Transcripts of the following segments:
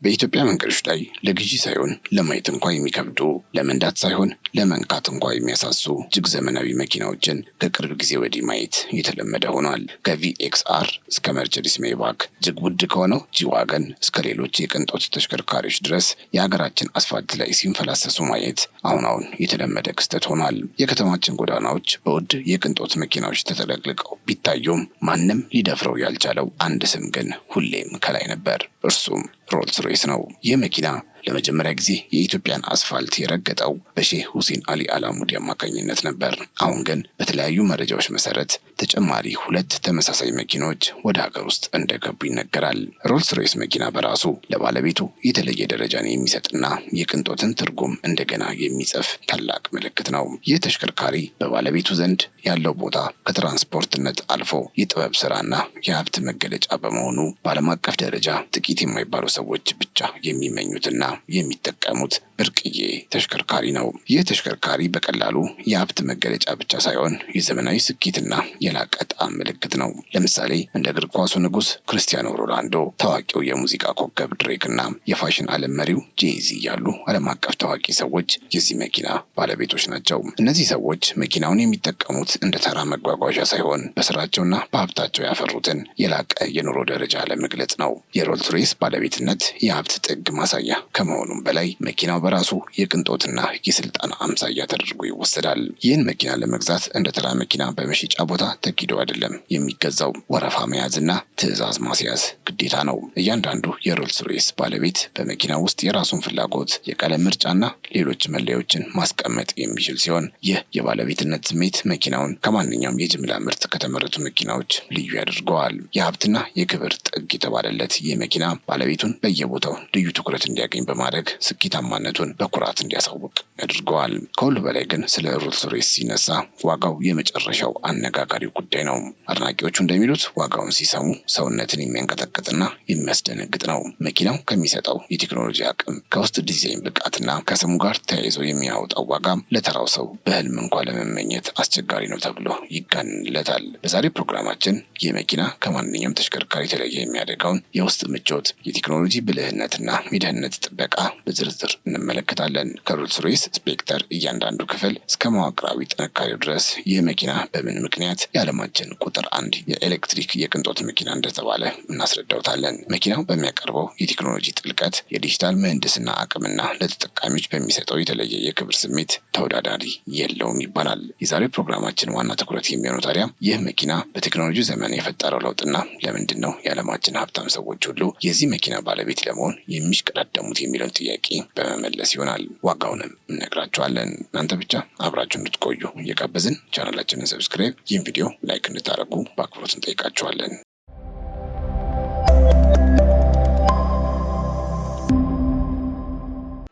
በኢትዮጵያ መንገዶች ላይ ለግዢ ሳይሆን ለማየት እንኳን የሚከብዱ ለመንዳት ሳይሆን ለመንካት እንኳን የሚያሳሱ እጅግ ዘመናዊ መኪናዎችን ከቅርብ ጊዜ ወዲህ ማየት የተለመደ ሆኗል። ከቪኤክስአር እስከ መርቸዲስ ሜይባክ፣ እጅግ ውድ ከሆነው ጂዋገን እስከ ሌሎች የቅንጦት ተሽከርካሪዎች ድረስ የሀገራችን አስፋልት ላይ ሲንፈላሰሱ ማየት አሁን የተለመደ ክስተት ሆኗል። የከተማችን ጎዳናዎች በውድ የቅንጦት መኪናዎች ተጠለቅልቀው ቢታዩም ማንም ሊደፍረው ያልቻለው አንድ ስም ግን ሁሌም ከላይ ነበር። እርሱም ሮልስ ሮይስ ነው። ይህ መኪና ለመጀመሪያ ጊዜ የኢትዮጵያን አስፋልት የረገጠው በሼህ ሁሴን አሊ አላሙዲ አማካኝነት ነበር። አሁን ግን በተለያዩ መረጃዎች መሰረት ተጨማሪ ሁለት ተመሳሳይ መኪኖች ወደ ሀገር ውስጥ እንደገቡ ይነገራል። ሮልስ ሮይስ መኪና በራሱ ለባለቤቱ የተለየ ደረጃን የሚሰጥና የቅንጦትን ትርጉም እንደገና የሚጽፍ ታላቅ ምልክት ነው። ይህ ተሽከርካሪ በባለቤቱ ዘንድ ያለው ቦታ ከትራንስፖርትነት አልፎ የጥበብ ስራና የሀብት መገለጫ በመሆኑ በዓለም አቀፍ ደረጃ ጥቂት የማይባሉ ሰዎች ብቻ የሚመኙትና የሚጠቀሙት ብርቅዬ ተሽከርካሪ ነው። ይህ ተሽከርካሪ በቀላሉ የሀብት መገለጫ ብቻ ሳይሆን የዘመናዊ ስኬትና የላቀ ጣዕም ምልክት ነው። ለምሳሌ እንደ እግር ኳሱ ንጉስ ክርስቲያኖ ሮናልዶ፣ ታዋቂው የሙዚቃ ኮከብ ድሬክ እና የፋሽን ዓለም መሪው ጄይዚ ያሉ ዓለም አቀፍ ታዋቂ ሰዎች የዚህ መኪና ባለቤቶች ናቸው። እነዚህ ሰዎች መኪናውን የሚጠቀሙት እንደ ተራ መጓጓዣ ሳይሆን በስራቸውና በሀብታቸው ያፈሩትን የላቀ የኑሮ ደረጃ ለመግለጽ ነው። የሮልስ ሮይስ ባለቤትነት የሀብት ጥግ ማሳያ ከመሆኑም በላይ መኪናው በራሱ የቅንጦትና የስልጣን አምሳያ ተደርጎ ይወሰዳል። ይህን መኪና ለመግዛት እንደ ተራ መኪና በመሸጫ ቦታ ተኪዶ አይደለም የሚገዛው። ወረፋ መያዝና ትዕዛዝ ማስያዝ ግዴታ ነው። እያንዳንዱ የሮልስ ሮይስ ባለቤት በመኪና ውስጥ የራሱን ፍላጎት፣ የቀለም ምርጫና ሌሎች መለያዎችን ማስቀመጥ የሚችል ሲሆን ይህ የባለቤትነት ስሜት መኪናውን ከማንኛውም የጅምላ ምርት ከተመረቱ መኪናዎች ልዩ ያደርገዋል። የሀብትና የክብር ጥግ የተባለለት ይህ መኪና ባለቤቱን በየቦታው ልዩ ትኩረት እንዲያገኝ በማድረግ ስኬታማነቱን በኩራት እንዲያሳውቅ ያደርገዋል። ከሁሉ በላይ ግን ስለ ሮልስ ሮይስ ሲነሳ ዋጋው የመጨረሻው አነጋጋሪው ጉዳይ ነው። አድናቂዎቹ እንደሚሉት ዋጋውን ሲሰሙ ሰውነትን የሚያንቀጠቅጥና የሚያስደነግጥ ነው። መኪናው ከሚሰጠው የቴክኖሎጂ አቅም፣ ከውስጥ ዲዛይን ብቃትና ከስሙ ጋር ተያይዞ የሚያወጣው ዋጋ ለተራው ሰው በህልም እንኳ ለመመኘት አስቸጋሪ ነው ተብሎ ይጋንንለታል። በዛሬ ፕሮግራማችን ይህ መኪና ከማንኛውም ተሽከርካሪ የተለየ የሚያደርገውን የውስጥ ምቾት፣ የቴክኖሎጂ ብልህነትና የደህንነት ጥበቃ በዝርዝር እንመለከታለን። ከሮልስ ሮይስ ስፔክተር እያንዳንዱ ክፍል እስከ መዋቅራዊ ጥንካሬው ድረስ ይህ መኪና በምን ምክንያት የዓለማችን ቁጥር 1 የኤሌክትሪክ የቅንጦት መኪና እንደተባለ እናስረዳውታለን። መኪናው በሚያቀርበው የቴክኖሎጂ ጥልቀት፣ የዲጂታል ምህንድስና አቅምና ለተጠቃሚዎች በሚሰጠው የተለየ የክብር ስሜት ተወዳዳሪ የለውም ይባላል። የዛሬው ፕሮግራማችን ዋና ትኩረት የሚሆነው ታዲያ ይህ መኪና በቴክኖሎጂ ዘመን የፈጠረው ለውጥና ለምንድን ነው የዓለማችን ሀብታም ሰዎች ሁሉ የዚህ መኪና ባለቤት ለመሆን የሚሽቀዳደሙት የሚለውን ጥያቄ በመመለስ ይሆናል። ዋጋውንም እነግራችኋለን። እናንተ ብቻ አብራችሁ እንድትቆዩ እየጋበዝን ቻናላችንን ሰብስክራይብ፣ ይህን ቪዲዮ ላይክ እንድታደርጉ በአክብሮት እንጠይቃችኋለን።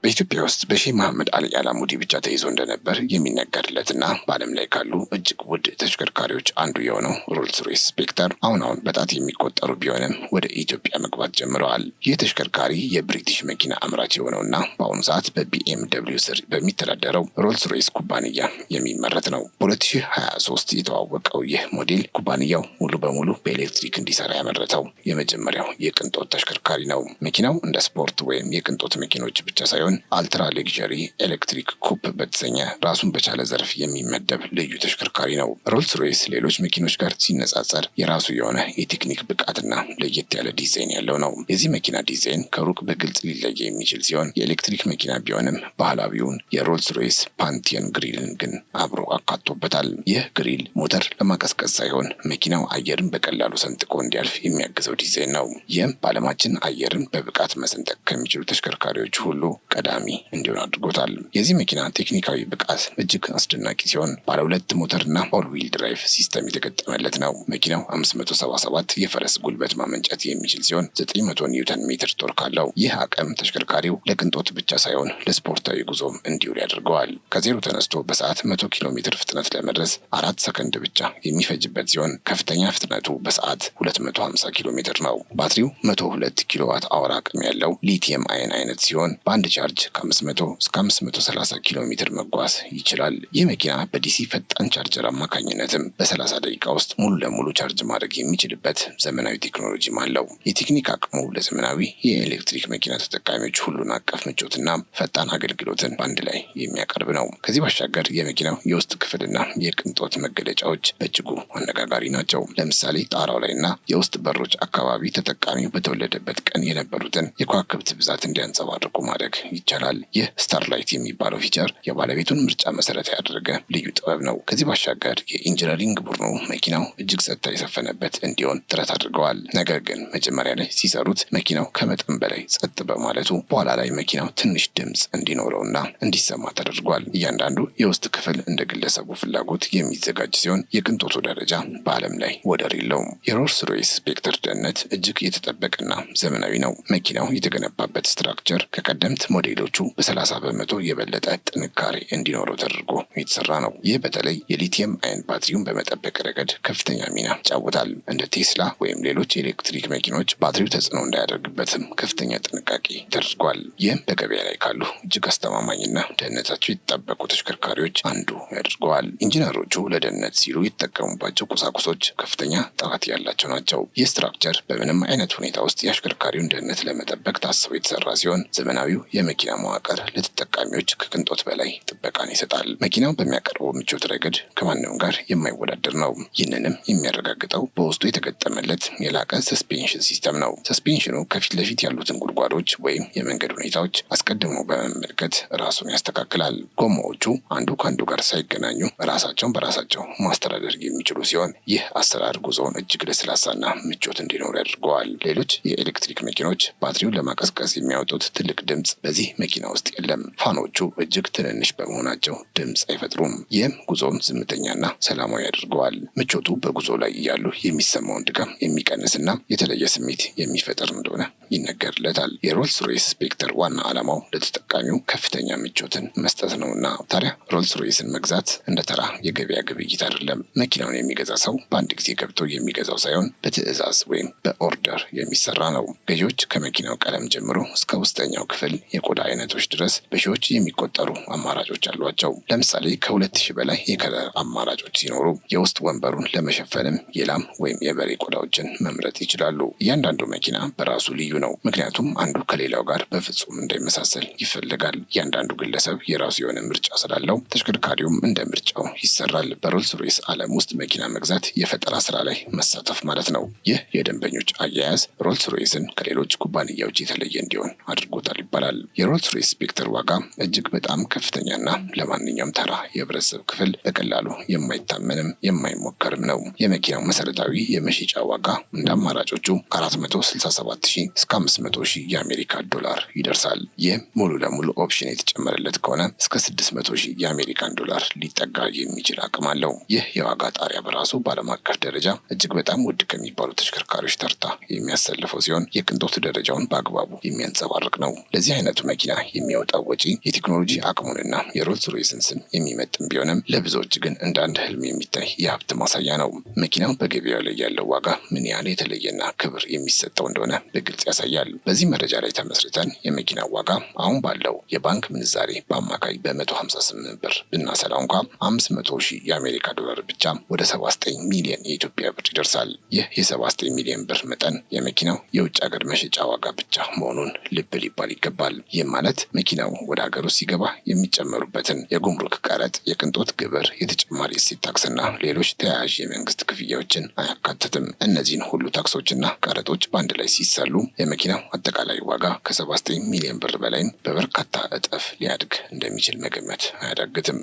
በኢትዮጵያ ውስጥ በሼህ መሐመድ አሊ አላሙዲ ብቻ ተይዞ እንደነበር የሚነገርለትና በዓለም ላይ ካሉ እጅግ ውድ ተሽከርካሪዎች አንዱ የሆነው ሮልስ ሮይስ ስፔክተር አሁን በጣት የሚቆጠሩ ቢሆንም ወደ ኢትዮጵያ መግባት ጀምረዋል። ይህ ተሽከርካሪ የብሪቲሽ መኪና አምራች የሆነውና በአሁኑ ሰዓት በቢኤምደብሊው ስር በሚተዳደረው ሮልስ ሮይስ ኩባንያ የሚመረት ነው። በ2023 የተዋወቀው ይህ ሞዴል ኩባንያው ሙሉ በሙሉ በኤሌክትሪክ እንዲሰራ ያመረተው የመጀመሪያው የቅንጦት ተሽከርካሪ ነው። መኪናው እንደ ስፖርት ወይም የቅንጦት መኪኖች ብቻ ሳይሆን አልትራ ሌክዠሪ ኤሌክትሪክ ኩፕ በተሰኘ ራሱን በቻለ ዘርፍ የሚመደብ ልዩ ተሽከርካሪ ነው። ሮልስ ሮይስ ሌሎች መኪኖች ጋር ሲነጻጸር የራሱ የሆነ የቴክኒክ ብቃትና ለየት ያለ ዲዛይን ያለው ነው። የዚህ መኪና ዲዛይን ከሩቅ በግልጽ ሊለየ የሚችል ሲሆን የኤሌክትሪክ መኪና ቢሆንም ባህላዊውን የሮልስ ሮይስ ፓንቲየን ግሪልን ግን አብሮ አካቶበታል። ይህ ግሪል ሞተር ለማቀዝቀዝ ሳይሆን መኪናው አየርን በቀላሉ ሰንጥቆ እንዲያልፍ የሚያግዘው ዲዛይን ነው። ይህም በዓለማችን አየርን በብቃት መሰንጠቅ ከሚችሉ ተሽከርካሪዎች ሁሉ ቀዳሚ እንዲሆን አድርጎታል። የዚህ መኪና ቴክኒካዊ ብቃት እጅግ አስደናቂ ሲሆን ባለ ሁለት ሞተርና ኦል ዊል ድራይቭ ሲስተም የተገጠመለት ነው። መኪናው 577 የፈረስ ጉልበት ማመንጨት የሚችል ሲሆን 900 ኒውተን ሜትር ቶርክ አለው። ይህ አቅም ተሽከርካሪው ለቅንጦት ብቻ ሳይሆን ለስፖርታዊ ጉዞም እንዲውል ያደርገዋል። ከዜሮ ተነስቶ በሰዓት 100 ኪሎ ሜትር ፍጥነት ለመድረስ 4 ሰከንድ ብቻ የሚፈጅበት ሲሆን ከፍተኛ ፍጥነቱ በሰዓት 250 ኪሎ ሜትር ነው። ባትሪው 102 ኪሎዋት አወር አቅም ያለው ሊቲየም አየን አይነት ሲሆን በአንድ ቻርጅ ቻርጅ ከ500 እስከ 530 ኪሎ ሜትር መጓዝ ይችላል። ይህ መኪና በዲሲ ፈጣን ቻርጀር አማካኝነትም በ30 ደቂቃ ውስጥ ሙሉ ለሙሉ ቻርጅ ማድረግ የሚችልበት ዘመናዊ ቴክኖሎጂም አለው። የቴክኒክ አቅሙ ለዘመናዊ የኤሌክትሪክ መኪና ተጠቃሚዎች ሁሉን አቀፍ ምቾትና ፈጣን አገልግሎትን በአንድ ላይ የሚያቀርብ ነው። ከዚህ ባሻገር የመኪናው የውስጥ ክፍልና የቅንጦት መገለጫዎች በእጅጉ አነጋጋሪ ናቸው። ለምሳሌ ጣራው ላይና የውስጥ በሮች አካባቢ ተጠቃሚው በተወለደበት ቀን የነበሩትን የከዋክብት ብዛት እንዲያንጸባርቁ ማድረግ ይቻላል። ይህ ስታርላይት የሚባለው ፊቸር የባለቤቱን ምርጫ መሰረት ያደረገ ልዩ ጥበብ ነው። ከዚህ ባሻገር የኢንጂነሪንግ ቡድኑ መኪናው እጅግ ጸጥታ የሰፈነበት እንዲሆን ጥረት አድርገዋል። ነገር ግን መጀመሪያ ላይ ሲሰሩት መኪናው ከመጠን በላይ ጸጥ በማለቱ በኋላ ላይ መኪናው ትንሽ ድምፅ እንዲኖረውና እንዲሰማ ተደርጓል። እያንዳንዱ የውስጥ ክፍል እንደ ግለሰቡ ፍላጎት የሚዘጋጅ ሲሆን የቅንጦቱ ደረጃ በዓለም ላይ ወደር የለውም። የሮልስ ሮይስ ስፔክተር ደህንነት እጅግ የተጠበቀና ዘመናዊ ነው። መኪናው የተገነባበት ስትራክቸር ከቀደምት ሞዴሎቹ በ30 በመቶ የበለጠ ጥንካሬ እንዲኖረው ተደርጎ የተሰራ ነው። ይህ በተለይ የሊቲየም አየን ባትሪውን በመጠበቅ ረገድ ከፍተኛ ሚና ይጫወታል። እንደ ቴስላ ወይም ሌሎች የኤሌክትሪክ መኪኖች ባትሪው ተጽዕኖ እንዳያደርግበትም ከፍተኛ ጥንቃቄ ተደርጓል። ይህም በገበያ ላይ ካሉ እጅግ አስተማማኝና ደህንነታቸው የተጠበቁ ተሽከርካሪዎች አንዱ ያደርገዋል። ኢንጂነሮቹ ለደህንነት ሲሉ የተጠቀሙባቸው ቁሳቁሶች ከፍተኛ ጥራት ያላቸው ናቸው። ይህ ስትራክቸር በምንም አይነት ሁኔታ ውስጥ የአሽከርካሪውን ደህንነት ለመጠበቅ ታስቦ የተሰራ ሲሆን ዘመናዊው የመኪና መዋቅር ለተጠቃሚዎች ከቅንጦት በላይ ጥበቃን ይሰጣል። መኪናው በሚያቀርበው ምቾት ረገድ ከማንም ጋር የማይወዳደር ነው። ይህንንም የሚያረጋግጠው በውስጡ የተገጠመለት የላቀ ሰስፔንሽን ሲስተም ነው። ሰስፔንሽኑ ከፊት ለፊት ያሉትን ጉድጓዶች ወይም የመንገድ ሁኔታዎች አስቀድሞ በመመልከት ራሱን ያስተካክላል። ጎማዎቹ አንዱ ከአንዱ ጋር ሳይገናኙ ራሳቸውን በራሳቸው ማስተዳደር የሚችሉ ሲሆን ይህ አሰራር ጉዞውን እጅግ ለስላሳና ምቾት እንዲኖር ያደርገዋል። ሌሎች የኤሌክትሪክ መኪኖች ባትሪውን ለማቀዝቀዝ የሚያወጡት ትልቅ ድምፅ በዚህ መኪና ውስጥ የለም። ፋኖቹ እጅግ ትንንሽ በመሆናቸው ድምፅ አይፈጥሩም። ይህም ጉዞውን ዝምተኛና ሰላማዊ ያደርገዋል። ምቾቱ በጉዞ ላይ እያሉ የሚሰማውን ድካም የሚቀንስና የተለየ ስሜት የሚፈጥር እንደሆነ ይነገርለታል። የሮልስ ሮይስ ስፔክተር ዋና ዓላማው ለተጠቃሚው ከፍተኛ ምቾትን መስጠት ነውና ታዲያ ሮልስ ሮይስን መግዛት እንደ ተራ የገበያ ግብይት አይደለም። መኪናውን የሚገዛ ሰው በአንድ ጊዜ ገብቶ የሚገዛው ሳይሆን በትዕዛዝ ወይም በኦርደር የሚሰራ ነው። ገዢዎች ከመኪናው ቀለም ጀምሮ እስከ ውስጠኛው ክፍል የቆዳ አይነቶች ድረስ በሺዎች የሚቆጠሩ አማራጮች አሏቸው። ለምሳሌ ከ2000 በላይ የከለር አማራጮች ሲኖሩ የውስጥ ወንበሩን ለመሸፈንም የላም ወይም የበሬ ቆዳዎችን መምረጥ ይችላሉ። እያንዳንዱ መኪና በራሱ ልዩ ነው፣ ምክንያቱም አንዱ ከሌላው ጋር በፍጹም እንዳይመሳሰል ይፈልጋል። እያንዳንዱ ግለሰብ የራሱ የሆነ ምርጫ ስላለው ተሽከርካሪውም እንደ ምርጫው ይሰራል። በሮልስ ሮይስ ዓለም ውስጥ መኪና መግዛት የፈጠራ ስራ ላይ መሳተፍ ማለት ነው። ይህ የደንበኞች አያያዝ ሮልስ ሮይስን ከሌሎች ኩባንያዎች የተለየ እንዲሆን አድርጎታል ይባላል። የሮልስ ሮይስ ስፔክተር ዋጋ እጅግ በጣም ከፍተኛና ለማንኛውም ተራ የህብረተሰብ ክፍል በቀላሉ የማይታመንም የማይሞከርም ነው። የመኪናው መሰረታዊ የመሸጫ ዋጋ እንደ አማራጮቹ ከ467,000 እስከ 500,000 የአሜሪካ ዶላር ይደርሳል። ይህም ሙሉ ለሙሉ ኦፕሽን የተጨመረለት ከሆነ እስከ 600,000 የአሜሪካን ዶላር ሊጠጋ የሚችል አቅም አለው። ይህ የዋጋ ጣሪያ በራሱ በዓለም አቀፍ ደረጃ እጅግ በጣም ውድ ከሚባሉ ተሽከርካሪዎች ተርታ የሚያሰልፈው ሲሆን የቅንጦት ደረጃውን በአግባቡ የሚያንጸባርቅ ነው። ለዚህ አይነቱ መኪና የሚወጣው ወጪ የቴክኖሎጂ አቅሙንና የሮልስ ሮይስን ስም የሚመጥን ቢሆንም ለብዙዎች ግን እንደ አንድ ህልም የሚታይ የሀብት ማሳያ ነው። መኪናው በገበያው ላይ ያለው ዋጋ ምን ያህል የተለየና ክብር የሚሰጠው እንደሆነ በግልጽ ያሳያል። በዚህ መረጃ ላይ ተመስርተን የመኪናው ዋጋ አሁን ባለው የባንክ ምንዛሬ በአማካይ በ158 ብር ብናሰላው እንኳ 500,000 የአሜሪካ ዶላር ብቻ ወደ 79 ሚሊዮን የኢትዮጵያ ብር ይደርሳል። ይህ የ79 ሚሊዮን ብር መጠን የመኪናው የውጭ ሀገር መሸጫ ዋጋ ብቻ መሆኑን ልብ ሊባል ይገባል። ይህም ማለት መኪናው ወደ ሀገር ውስጥ ሲገባ የሚጨመሩበትን የጉምሩክ ቀረጥ፣ የቅንጦት ግብር፣ የተጨማሪ እሴት ታክስና ሌሎች ተያያዥ የመንግስት ክፍያዎችን አያካትትም። እነዚህን ሁሉ ታክሶችና ቀረጦች በአንድ ላይ ሲሰሉ የመኪናው አጠቃላይ ዋጋ ከ79 ሚሊዮን ብር በላይም በበርካታ እጥፍ ሊያድግ እንደሚችል መገመት አያዳግትም።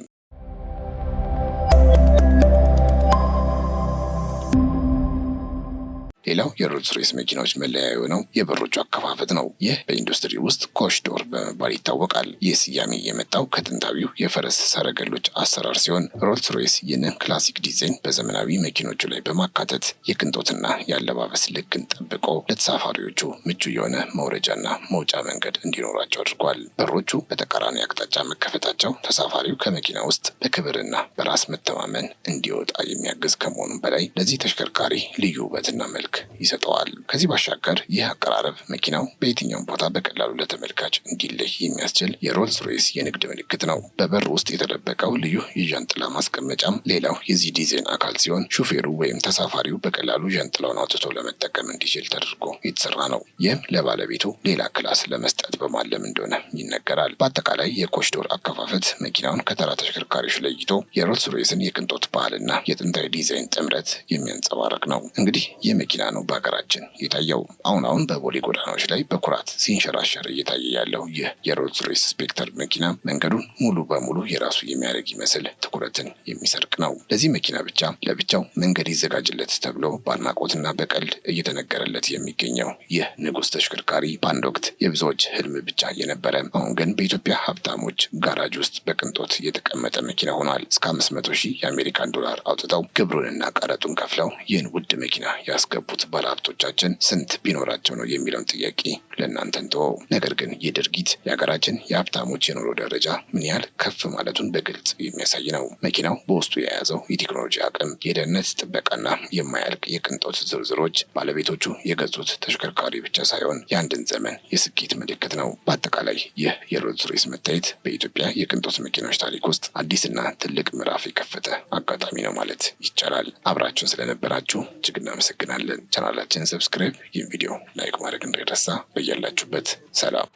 ሌላው የሮልስ ሮይስ መኪናዎች መለያ የሆነው የበሮቹ አከፋፈት ነው። ይህ በኢንዱስትሪ ውስጥ ኮሽ ዶር በመባል ይታወቃል። ይህ ስያሜ የመጣው ከጥንታዊው የፈረስ ሰረገሎች አሰራር ሲሆን ሮልስ ሮይስ ይህንን ክላሲክ ዲዛይን በዘመናዊ መኪኖቹ ላይ በማካተት የቅንጦትና የአለባበስ ልክን ጠብቆ ለተሳፋሪዎቹ ምቹ የሆነ መውረጃና መውጫ መንገድ እንዲኖራቸው አድርጓል። በሮቹ በተቃራኒ አቅጣጫ መከፈታቸው ተሳፋሪው ከመኪና ውስጥ በክብርና በራስ መተማመን እንዲወጣ የሚያግዝ ከመሆኑም በላይ ለዚህ ተሽከርካሪ ልዩ ውበትና መልክ መልክ ይሰጠዋል። ከዚህ ባሻገር ይህ አቀራረብ መኪናው በየትኛውም ቦታ በቀላሉ ለተመልካች እንዲለይ የሚያስችል የሮልስ ሮይስ የንግድ ምልክት ነው። በበር ውስጥ የተደበቀው ልዩ የዣንጥላ ማስቀመጫም ሌላው የዚህ ዲዛይን አካል ሲሆን ሹፌሩ ወይም ተሳፋሪው በቀላሉ ዣንጥላውን አውጥቶ ለመጠቀም እንዲችል ተደርጎ የተሰራ ነው። ይህም ለባለቤቱ ሌላ ክላስ ለመስጠት በማለም እንደሆነ ይነገራል። በአጠቃላይ የኮችዶር አከፋፈት መኪናውን ከተራ ተሽከርካሪዎች ለይቶ የሮልስ ሮይስን የቅንጦት ባህልና የጥንታዊ ዲዛይን ጥምረት የሚያንጸባርቅ ነው። እንግዲህ ይህ መኪና ነው በሀገራችን የታየው። አሁን በቦሌ ጎዳናዎች ላይ በኩራት ሲንሸራሸር እየታየ ያለው ይህ የሮልስ ሮይስ ስፔክተር መኪና መንገዱን ሙሉ በሙሉ የራሱ የሚያደርግ ይመስል ትኩረትን የሚሰርቅ ነው። ለዚህ መኪና ብቻ ለብቻው መንገድ ይዘጋጅለት ተብሎ በአድናቆትና በቀልድ እየተነገረለት የሚገኘው ይህ ንጉሥ ተሽከርካሪ በአንድ ወቅት የብዙዎች ህልም ብቻ የነበረ አሁን ግን በኢትዮጵያ ሀብታሞች ጋራጅ ውስጥ በቅንጦት የተቀመጠ መኪና ሆኗል። እስከ 500,000 የአሜሪካን ዶላር አውጥተው ግብሩንና ቀረጡን ከፍለው ይህን ውድ መኪና ያስገቡት ባለሀብቶቻችን ስንት ቢኖራቸው ነው የሚለውን ጥያቄ ለእናንተ እንተወው። ነገር ግን ይህ ድርጊት የሀገራችን የሀብታሞች የኑሮ ደረጃ ምን ያህል ከፍ ማለቱን በግልጽ የሚያሳይ ነው። መኪናው በውስጡ የያዘው የቴክኖሎጂ አቅም፣ የደህንነት ጥበቃና የማያልቅ የቅንጦት ዝርዝሮች ባለቤቶቹ የገዙት ተሽከርካሪ ብቻ ሳይሆን የአንድን ዘመን የስኬት ምልክት ነው። በአጠቃላይ ይህ የሮልስ ሮይስ መታየት በኢትዮጵያ የቅንጦት መኪናዎች ታሪክ ውስጥ አዲስና ትልቅ ምዕራፍ የከፈተ አጋጣሚ ነው ማለት ይቻላል። አብራችሁን ስለነበራችሁ እጅግ እናመሰግናለን። ቻናላችንን ሰብስክራይብ፣ ይህን ቪዲዮ ላይክ ማድረግ እንዳይረሳ። በያላችሁበት ሰላም